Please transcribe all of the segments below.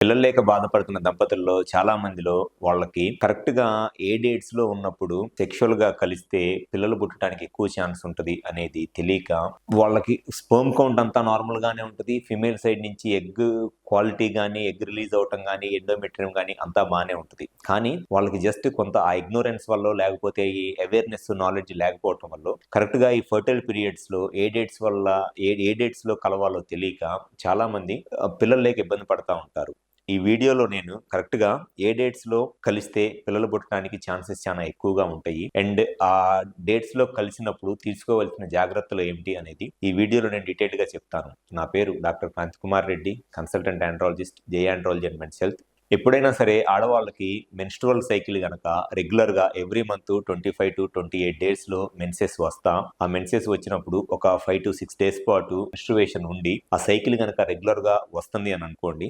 పిల్లలు లేక బాధపడుతున్న దంపతుల్లో చాలా మందిలో వాళ్ళకి కరెక్ట్‌గా ఏ డేట్స్‌లో ఉన్నప్పుడు సెక్షువల్‌గా కలిస్తే పిల్లలు పుట్టడానికి ఎక్కువ ఛాన్స్ ఉంటది అనేది తెలియక వాళ్ళకి స్పెర్మ్ కౌంట్ అంతా నార్మల్‌గానే ఉంటది. ఫీమేల్ సైడ్ నుంచి ఎగ్ క్వాలిటీ గాని, ఎగ్ రిలీజ్ అవ్వటం గాని, ఎండోమెట్రియం గాని అంతా బానే ఉంటది. కానీ వాళ్ళకి జస్ట్ కొంత ఆ ఇగ్నోరెన్స్ వల్లో లేకపోతే ఈ అవేర్‌నెస్, నాలెడ్జ్ లేకపోవటం వల్లో కరెక్ట్‌గా ఈ ఫెర్టైల్ పీరియడ్స్‌లో ఏ డేట్స్ వల్ల ఏ డేట్స్‌లో కలవాలో తెలియక చాలామంది పిల్లలు లేక ఇబ్బంది పడతా ఉంటారు. ఈ వీడియోలో నేను కరెక్ట్‌గా ఏ డేట్స్‌లో కలిస్తే పిల్లలు పుట్టడానికి ఛాన్సెస్ చాలా ఎక్కువగా ఉంటాయి. అండ్ ఆ డేట్స్‌లో కలిసినప్పుడు తీసుకోవాల్సిన జాగ్రత్తలు ఏమిటి అనేది ఈ వీడియోలో నేను డీటెయిల్డ్‌గా చెప్తాను. నా పేరు doctor Kanthikumar Reddy, consultant andrologist, J andrology and men's health. ఎప్పుడైనా సరే ఆడవాళ్ళకి మెన్స్ట్రువల్ సైకిల్ గనక రెగ్యులర్‌గా ఎవ్రీ మంత్ 25-28 డేస్‌లో మెన్సెస్ వస్తా, ఆ మెన్సెస్ వచ్చినప్పుడు ఒక 5-6 డేస్ పాటు మెన్స్ట్రుయేషన్ ఉండి, ఆ సైకిల్ గనక రెగ్యులర్‌గా వస్తుంది అని అనుకోండి,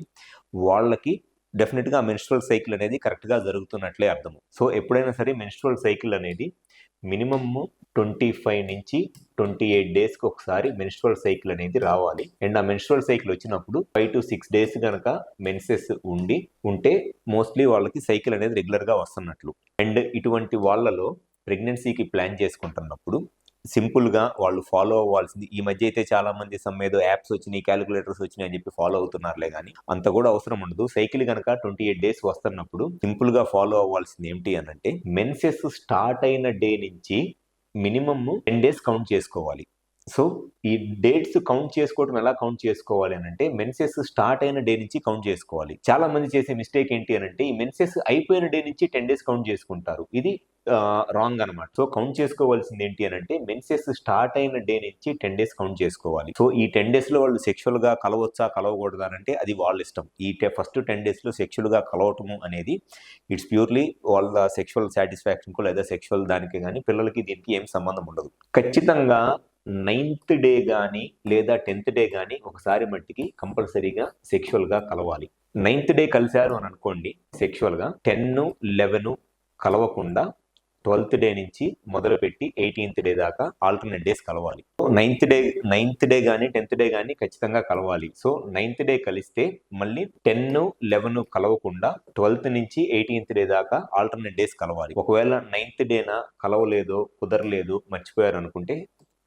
వాళ్ళకి డెఫినిట్‌గా మెన్స్ట్రువల్ సైకిల్ అనేది కరెక్ట్‌గా జరుగుతున్నట్లే అర్థము. సో, ఎప్పుడైనా సరే మెన్స్ట్రువల్ సైకిల్ అనేది మినిమమ్ 25-28 డేస్‌కి ఒకసారి మెన్స్ట్రువల్ సైకిల్ అనేది రావాలి. అండ్ ఆ మెన్స్ట్రువల్ సైకిల్ వచ్చినప్పుడు 5-6 డేస్ గనక మెన్సెస్ ఉంటే మోస్ట్‌లీ వాళ్ళకి సైకిల్ అనేది రెగ్యులర్‌గా వస్తున్నట్లు. అండ్ ఇటువంటి వాళ్ళలో ప్రెగ్నెన్సీకి ప్లాన్ చేసుకుంటున్నప్పుడు సింపుల్‌గా వాళ్ళు ఫాలో అవ్వాల్సింది, ఈ మధ్య అయితే చాలా మంది ఏదో యాప్స్ వచ్చినాయి, కాలిక్యులేటర్స్ వచ్చినాయి అని చెప్పి ఫాలో అవుతున్నారులే గానీ, అంత కూడా అవసరం ఉండదు. సైకిల్ గనక 28 డేస్ వస్తున్నప్పుడు సింపుల్‌గా ఫాలో అవ్వాల్సింది ఏంటి అనంటే, మెన్సెస్ స్టార్ట్ అయిన డే నుంచి మినిమమ్ 10 డేస్ కౌంట్ చేసుకోవాలి. సో, ఈ డేట్స్ కౌంట్ చేసుకోవడం ఎలా కౌంట్ చేసుకోవాలి అనంటే, మెన్సెస్ స్టార్ట్ అయిన డే నుంచి కౌంట్ చేసుకోవాలి. చాలా మంది చేసే మిస్టేక్ ఏంటి అనంటే, ఈ మెన్సెస్ అయిపోయిన డే నుంచి 10 డేస్ కౌంట్ చేసుకుంటారు. ఇది రాంగ్ అనమాట. సో, కౌంట్ చేసుకోవాల్సింది ఏంటి అనంటే, మెన్సెస్ స్టార్ట్ అయిన డే నుంచి 10 డేస్ కౌంట్ చేసుకోవాలి. సో, ఈ 10 డేస్‌లో వాళ్ళు సెక్షువల్‌గా కలవచ్చా, కలవకూడదా అనంటే అది వాళ్ళ ఇష్టం. ఈ ఫస్ట్ 10 డేస్‌లో సెక్షువల్‌గా కలవటము అనేది ఇట్స్ ప్యూర్‌లీ వాళ్ళ సెక్షువల్ సాటిస్ఫాక్షన్‌కో లేదా సెక్షువల్ దానికి గాని, పిల్లలకి దీనికి ఏం సంబంధం ఉండదు. ఖచ్చితంగా 9థ్ డే గాని లేదా 10థ్ డే గాని ఒకసారి మట్టికి కంపల్సరీగా సెక్షువల్‌గా కలవాలి. 9థ్ డే కలిసారు అని అనుకోండి సెక్షువల్‌గా, 10, 11 కలవకుండా 12థ్ డే నుంచి మొదలుపెట్టి 18థ్ డే దాకా ఆల్టర్‌నేట్ డేస్ కలవాలి. సో, 9థ్ డే గాని 10థ్ డే గాని ఖచ్చితంగా కలవాలి. సో, 9థ్ డే కలిస్తే మళ్ళీ 10, 11 కలవకుండా 12థ్ నుంచి 18థ్ డే దాకా ఆల్టర్‌నేట్ డేస్ కలవాలి. ఒకవేళ 9థ్ డేన కలవలేదో, కుదరలేదు, మర్చిపోయారు అనుకుంటే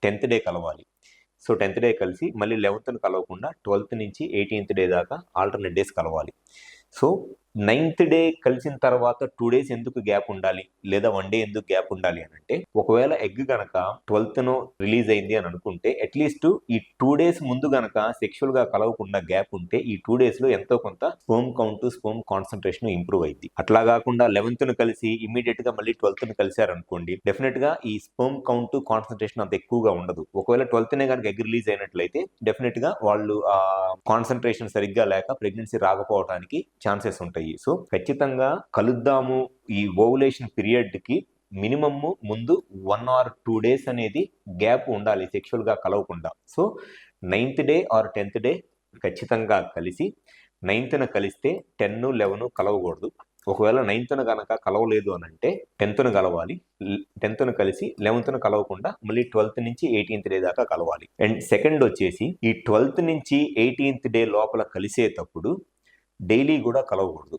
10థ్ డే కలవాలి. సో, 10థ్ డే కలిసి మళ్ళీ 11థ్‌ని కలవకుండా 12థ్ నుంచి 18థ్ డే దాకా ఆల్టర్‌నేట్ డేస్ కలవాలి. సో, 9థ్ డే కలిసిన తర్వాత 2 డేస్ ఎందుకు గ్యాప్ ఉండాలి? లేదా 1 డే ఎందుకు గ్యాప్ ఉండాలి అనంటే, ఒకవేళ ఎగ్ గనక 12థ్‌నో రిలీజ్ అయింది అని అనుకుంటే, అట్‌లీస్ట్ ఈ 2 డేస్ ముందు గనక సెక్షువల్‌గా కలవకుండా గ్యాప్ ఉంటే, ఈ 2 డేస్‌లో ఎంతో కొంత sperm count, sperm concentration improve అయిద్ది. అట్లా గాకుండా 11థ్‌ని కలిసి ఇమ్మీడియేట్‌గా మళ్ళీ 12థ్‌ని కలిసారనుకోండి, డెఫినిట్‌గా ఈ స్పెర్మ్ కౌంట్, కాన్సంట్రేషన్ అంత ఎక్కువగా ఉండదు. ఒకవేళ 12థ్‌నే గనక ఎగ్ రిలీజ్ అయినట్లయితే డెఫినిట్‌గా వాళ్ళు కాన్సంట్రేషన్ సరిగ్గా లేక ప్రెగ్నెన్సీ రాకపోవటానికి ఛాన్సెస్ ఉంటాయి. సో, ఖచ్చితంగా కలుద్దాము ఈ ఓవులేషన్ పీరియడ్‌కి మినిమమ్ ముందు 1 ఆర్ 2 డేస్ అనేది గ్యాప్ ఉండాలి సెక్షువల్‌గా కలవకుండా. సో, 9థ్ డే ఆర్ 10థ్ డే ఖచ్చితంగా కలిసి 9థ్‌న కలిస్తే 10, 11 కలవకూడదు. ఒకవేళ 9థ్‌న గనక కలవలేదు అనంటే 10థ్‌న కలవాలి. 10థ్‌న కలిసి 11థ్‌న కలవకుండా మళ్ళీ 12థ్ నుంచి 18థ్ డే దాకా కలవాలి. అండ్ సెకండ్ వచ్చేసి ఈ 12థ్ నుంచి 18థ్ డే లోపల కలిసేటప్పుడు డైలీ కూడా కలవకూడదు.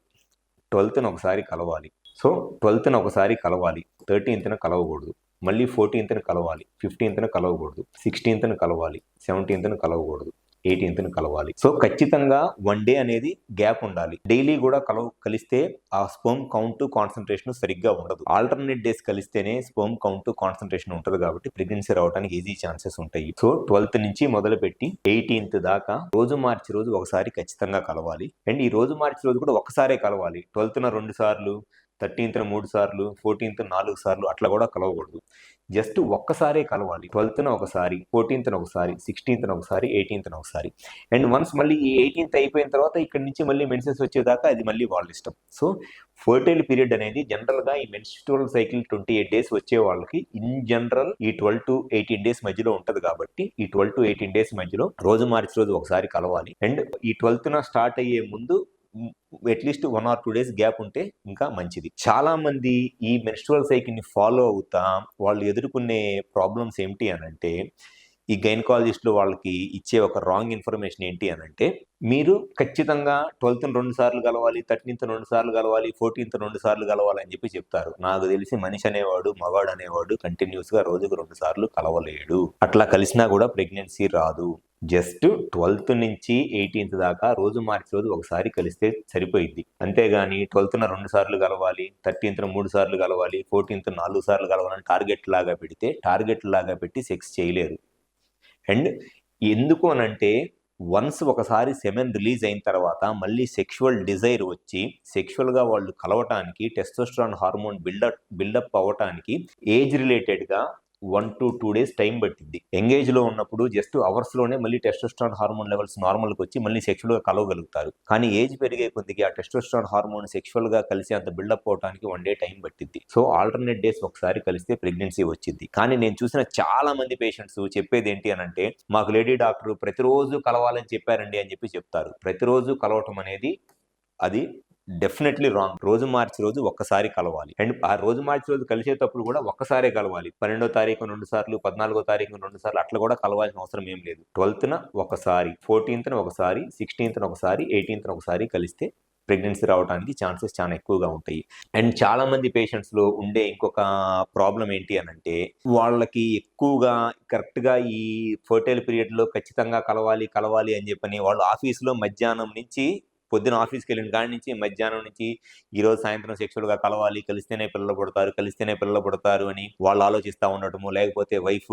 12థ్‌న ఒకసారి కలవాలి. సో, 12థ్‌న ఒకసారి కలవాలి. 13థ్‌న కలవకూడదు. మళ్ళీ 14థ్‌న కలవాలి. 15థ్‌న కలవకూడదు. 16థ్‌న కలవాలి. 17థ్‌న కలవకూడదు. 18థ్‌న కలవాలి. సో, ఖచ్చితంగా 1 డే అనేది గ్యాప్ ఉండాలి. డైలీ కూడా కలిస్తే ఆ స్పెర్మ్ కౌంట్, కాన్సంట్రేషన్ సరిగ్గా ఉండదు. ఆల్టర్‌నేట్ డేస్ కలిస్తేనే స్పెర్మ్ కౌంట్, కాన్సంట్రేషన్ ఉంటది కాబట్టి ప్రెగ్నెన్సీ రావడానికి ఈజీ ఛాన్సెస్ ఉంటాయి. సో, 12థ్ నుంచి మొదలుపెట్టి 18థ్ దాకా రోజు మార్చి రోజు ఒకసారి ఖచ్చితంగా కలవాలి. అండ్ ఈ రోజు మార్చి రోజు కూడా ఒక్కసారే కలవాలి. 12థ్‌న 2 సార్లు, 13థ్‌న 3 సార్లు, 14థ్ 4 సార్లు అట్లా కూడా కలవకూడదు. జస్ట్ ఒక్కసారే కలవాలి. 12థ్‌న ఒకసారి, 14థ్‌న ఒకసారి, 16థ్‌న ఒకసారి, 18థ్‌న ఒకసారి. అండ్ వన్స్ మళ్ళీ ఈ 18థ్ అయిపోయిన తర్వాత ఇక్కడి నుంచి మళ్ళీ మెన్సెస్ వచ్చేదాకా అది మళ్ళీ వాళ్ళ ఇష్టం. సో, ఫెర్టైల్ పీరియడ్ అనేది జనరల్‌గా ఈ మెన్స్ట్రువల్ సైకిల్ 28 డేస్ వచ్చే వాళ్ళకి ఇన్ జనరల్ ఈ 12-18 డేస్ మధ్యలో ఉంటది కాబట్టి, ఈ 12-18 డేస్ మధ్యలో రోజు మార్చి రోజు ఒకసారి కలవాలి. అండ్ ఈ 12థ్‌న స్టార్ట్ అయ్యే ముందు అట్‌లీస్ట్ 1 ఆర్ 2 డేస్ గ్యాప్ ఉంటే ఇంకా మంచిది. చాలా మంది ఈ మెన్స్ట్రువల్ సైకిల్‌ని ఫాలో అవుతా వాళ్ళు ఎదుర్కొనే ప్రాబ్లమ్స్ ఏమిటి అనంటే, ఈ గైనకాలజిస్టులు వాళ్ళకి ఇచ్చే ఒక రాంగ్ ఇన్ఫర్మేషన్ ఏంటి అనంటే, మీరు ఖచ్చితంగా 12th 2 సార్లు కలవాలి, 13th 2 సార్లు కలవాలి, 14th 2 సార్లు కలవాలి అని చెప్తారు. నాకు తెలిసి మనిషి అనేవాడు, మగాడు అనేవాడు కంటిన్యూస్‌గా రోజుకు 2 సార్లు కలవలేడు. అట్లా కలిసినా కూడా ప్రెగ్నెన్సీ రాదు. జస్ట్ 12th నుంచి 18th దాకా రోజు మార్చి రోజు ఒకసారి కలిస్తే సరిపోయిద్ది. అంతేగాని 12th 2 సార్లు కలవాలి, 13th 3 సార్లు కలవాలి, 14th 4 సార్లు కలవాలని టార్గెట్ లాగా పెట్టి సెక్స్ చేయలేరు. అండ్ ఎందుకు అనంటే వన్స్ ఒకసారి సెమెన్ రిలీజ్ అయిన తర్వాత మళ్ళీ సెక్షువల్ డిజైర్ వచ్చి సెక్షువల్గా వాళ్ళు కలవటానికి టెస్టోస్టెరాన్ హార్మోన్ బిల్డప్ అవ్వటానికి ఏజ్ రిలేటెడ్గా 1 to 2 days టైం పట్టింది. ఎంగేజ్లో ఉన్నప్పుడు జస్ట్ అవర్స్లోనే మళ్ళీ టెస్టోస్టెరాన్ హార్మోన్ లెవెల్స్ నార్మల్కి వచ్చి మళ్ళీ సెక్షువల్గా కలవగలుగుతారు. కానీ ఏజ్ పెరిగే కొద్దిగా ఆ టెస్టోస్టెరాన్ హార్మోన్ సెక్షువల్గా కలిసి అంత బిల్డప్ అవడానికి 1 day టైం పట్టింది. సో ఆల్టర్నేట్ డేస్ ఒకసారి కలిస్తే ప్రెగ్నెన్సీ వచ్చింది. కానీ నేను చూసిన చాలా మంది పేషెంట్స్ చెప్పేది ఏంటి అనంటే, మాకు లేడీ డాక్టర్ ప్రతిరోజు కలవాలని చెప్పారండి అని చెప్తారు. ప్రతిరోజు కలవటం అనేది అది డెఫినెట్లీ రాంగ్. రోజు మార్చి రోజు ఒక్కసారి కలవాలి. అండ్ ఆ రోజు మార్చి రోజు కలిసేటప్పుడు కూడా ఒక్కసారే కలవాలి. 12వ తారీఖు 2 సార్లు, 14వ తారీఖు 2 సార్లు అట్లా కూడా కలవాల్సిన అవసరం ఏం లేదు. 12th ఒకసారి, 14th ఒకసారి, 16th ఒకసారి, 18th ఒకసారి కలిస్తే ప్రెగ్నెన్సీ రావడానికి ఛాన్సెస్ చాలా ఎక్కువగా ఉంటాయి. అండ్ చాలా మంది పేషెంట్స్లో ఉండే ఇంకొక ప్రాబ్లం ఏంటి అనంటే, వాళ్ళకి ఎక్కువగా కరెక్ట్గా ఈ ఫర్టైల్ పీరియడ్లో ఖచ్చితంగా కలవాలి అని చెప్పని వాళ్ళు ఆఫీస్లో మధ్యాహ్నం నుంచి పొద్దున ఆఫీస్కి వెళ్ళిన కాడి నుంచి మధ్యాహ్నం నుంచి ఈరోజు సాయంత్రం సెక్షువల్గా కలవాలి, కలిస్తేనే పిల్లలు పుడతారు అని వాళ్ళు ఆలోచిస్తూ ఉండటము. లేకపోతే వైఫ్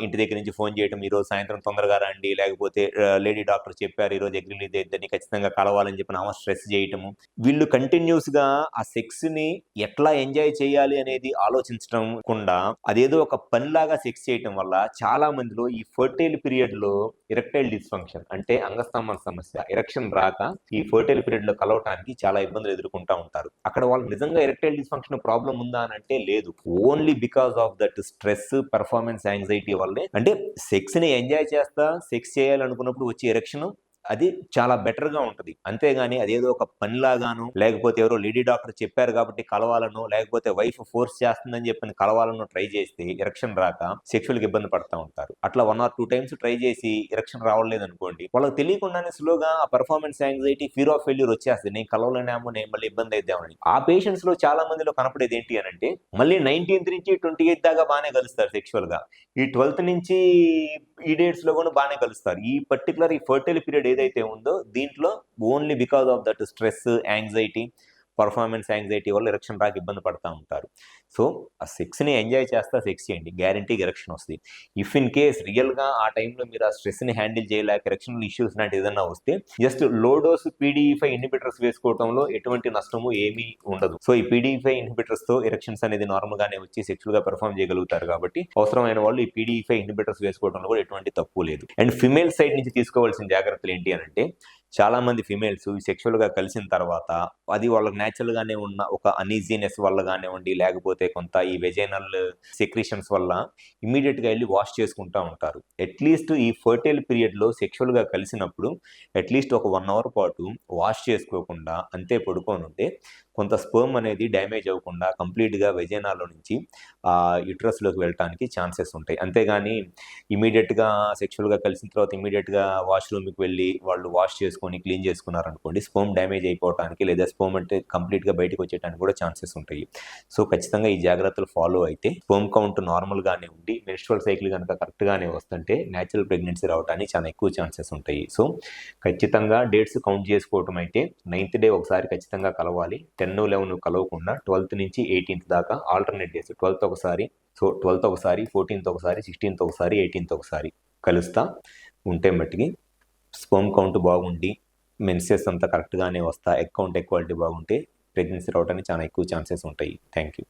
ఇంటి దగ్గర నుంచి ఫోన్ చేయటం, ఈరోజు సాయంత్రం తొందరగా రండి, లేకపోతే లేడీ డాక్టర్ చెప్పారు ఈరోజు ఎగ్ రిలీజ్ అయిద్దని ఖచ్చితంగా కలవాలని చెప్పి ఆమె స్ట్రెస్ చేయటము. వీళ్ళు కంటిన్యూస్గా ఆ సెక్స్ని ఎట్లా ఎంజాయ్ చేయాలి అనేది ఆలోచించడం కుండా అదేదో ఒక పనిలాగా సెక్స్ చేయటం వల్ల చాలా మందిలో ఈ ఫర్టైల్ పీరియడ్లో ఎరెక్టైల్ డిస్ఫంక్షన్ అంటే అంగస్తంభన సమస్య, ఎరెక్షన్ రాక ఈ ఫర్టైల్ పీరియడ్ లో కలవటానికి చాలా ఇబ్బందులు ఎదుర్కొంటా ఉంటారు. అక్కడ వాళ్ళు నిజంగా ఎరెక్టైల్ డిస్ఫంక్షన్ ప్రాబ్లం ఉందా అని అంటే లేదు. Only because of that stress, performance anxiety వల్లే. అంటే సెక్స్ ని ఎంజాయ్ చేస్తా సెక్స్ చేయాలనుకున్నప్పుడు వచ్చే ఎరెక్షన్ అది చాలా బెటర్గా ఉంటుంది. అంతేగాని అదేదో ఒక పనిలాగాను, లేకపోతే ఎవరో లేడీ డాక్టర్ చెప్పారు కాబట్టి కలవాలను, లేకపోతే వైఫ్ ఫోర్స్ చేస్తుందని చెప్పని కలవాలను ట్రై చేస్తే ఎరెక్షన్ రాక సెక్షువల్గా ఇబ్బంది పడుతూ ఉంటారు. అట్లా 1 or 2 times ట్రై చేసి ఎరెక్షన్ రావట్లేదు అనుకోండి, వాళ్ళకి తెలియకుండానే స్లోగా ఆ performance anxiety, fear of failure వచ్చేస్తుంది. నేను కలవలేనేమో, నేను మళ్ళీ ఇబ్బంది అయిద్దామని. ఆ పేషెంట్స్ లో చాలా మందిలో కనపడేది ఏంటి అనంటే, మళ్ళీ 19th నుంచి 28th దాకా బాగానే కలుస్తారు సెక్షువల్గా, ఈ 12th నుంచి ఈ డేట్స్ లో కూడా బాగానే కలుస్తారు. ఈ పర్టికులర్ ఈ ఫర్టైల్ పీరియడ్ ఏదైతే ఉందో దీంట్లో only because of that stress, anxiety, performance anxiety వల్ల ఎరెక్షన్ రాక ఇబ్బంది పడుతూ ఉంటారు. సో ఆ సెక్స్ని ఎంజాయ్ చేస్తా సెక్స్ చేయండి, గ్యారంటీగా ఎరెక్షన్ వస్తుంది. ఇఫ్ ఇన్ కేస్ రియల్గా ఆ టైంలో మీరు ఆ స్ట్రెస్ని హ్యాండిల్ చేయలేక ఎరెక్షన్ ఇష్యూస్ లాంటి ఏదైనా వస్తే just low dose PDE5 inhibitors వేసుకోవడంలో ఎటువంటి నష్టము ఏమీ ఉండదు. సో ఈ PDE5 ఇన్హిబిటర్స్తో ఎరెక్షన్స్ అనేది నార్మల్గానే వచ్చి సెక్చువల్గా పెర్ఫార్మ్ చేయగలుగుతారు. కాబట్టి అవసరమైన వాళ్ళు ఈ PDE5 ఇన్హిబిటర్స్ వేసుకోవడంలో కూడా ఎటువంటి తప్పు లేదు. అండ్ ఫిమేల్ సైడ్ నుంచి తీసుకోవాల్సిన జాగ్రత్తలు ఏంటి అనంటే, చాలా మంది ఫిమేల్స్ సెక్షువల్గా కలిసిన తర్వాత అది వాళ్ళకి న్యాచురల్గానే ఉన్న ఒక అనీజీనెస్ వల్ల కానివ్వండి, లేకపోతే కొంత ఈ వెజైనల్ సెక్రీషన్స్ వల్ల ఇమీడియట్గా వెళ్ళి వాష్ చేసుకుంటూ ఉంటారు. అట్లీస్ట్ ఈ ఫర్టైల్ పీరియడ్లో సెక్షువల్గా కలిసినప్పుడు అట్లీస్ట్ ఒక 1 hour పాటు వాష్ చేసుకోకుండా అంతే పడుకొని ఉంటే కొంత స్పర్మ్ అనేది డ్యామేజ్ అవ్వకుండా కంప్లీట్గా వెజైనాలో నుంచి యుట్రస్లోకి వెళ్ళటానికి ఛాన్సెస్ ఉంటాయి. అంతేగాని ఇమీడియట్గా సెక్షువల్గా కలిసిన తర్వాత ఇమీడియట్గా వాష్రూమ్కి వెళ్ళి వాళ్ళు వాష్ చేసుకొని క్లీన్ చేసుకున్నారనుకోండి, స్పర్మ్ డ్యామేజ్ అయిపోవడానికి లేదా స్పర్మ్ అంటే కంప్లీట్గా బయటకు వచ్చేయడానికి కూడా ఛాన్సెస్ ఉంటాయి. సో ఖచ్చితంగా ఈ జాగ్రత్తలు ఫాలో అయితే స్పర్మ్ కౌంట్ నార్మల్గానే ఉండి మెన్స్ట్రువల్ సైకిల్ కనుక కరెక్ట్గానే వస్తుంటే న్యాచురల్ ప్రెగ్నెన్సీ రావడానికి చాలా ఎక్కువ ఛాన్సెస్ ఉంటాయి. సో ఖచ్చితంగా డేట్స్ కౌంట్ చేసుకోవటం అయితే 9th day ఒకసారి ఖచ్చితంగా కలవాలి. 10, 11 కలవకుండా 12th నుంచి 18th దాకా ఆల్టర్నేట్ డేస్ 12th ఒకసారి, సో 12th ఒకసారి, 14th ఒకసారి, 16th ఒకసారి, 18th ఒకసారి కలుస్తా ఉంటే మట్టికి స్పర్మ్ కౌంట్ బాగుండి మెన్సెస్ అంతా కరెక్ట్గానే వస్తా, ఎగ్ కౌంట్, ఎగ్ క్వాలిటీ బాగుంటే ప్రెగ్నెన్సీ రావడానికి చాలా ఎక్కువ ఛాన్సెస్ ఉంటాయి. Thank you.